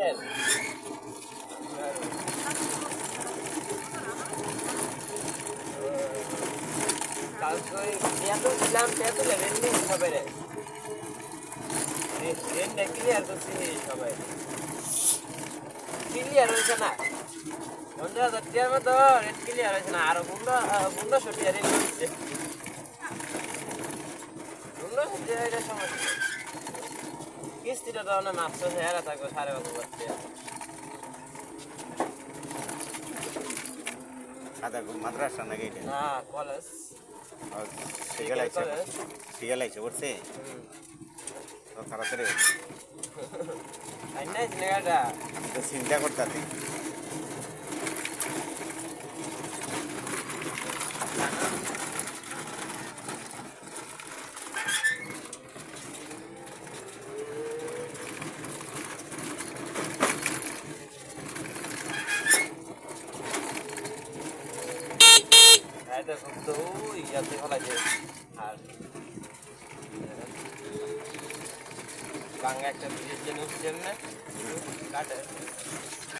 সবাই ক্লিয়ার হয়েছে না 50,000 টাকার মতো রেট ক্লিয়ার হয়েছে না আরো 1500 টাকা রেট হচ্ছে 1500 টাকা এটা সমস্যা কিস্তিটা তো অনেক মাত্র হেরা থাকবে 5,500 টাকা আদা মাদ্রাসা নাকি এটা না কলেজ শিগালাইছে উঠছে তো তাড়াতাড়ি আইনা জায়গাটা আমি তো চিন্তা করতে এটা তো ইয়াতে ফলাইছে আর বাংলা একটা ব্রিজের জন্য কাটে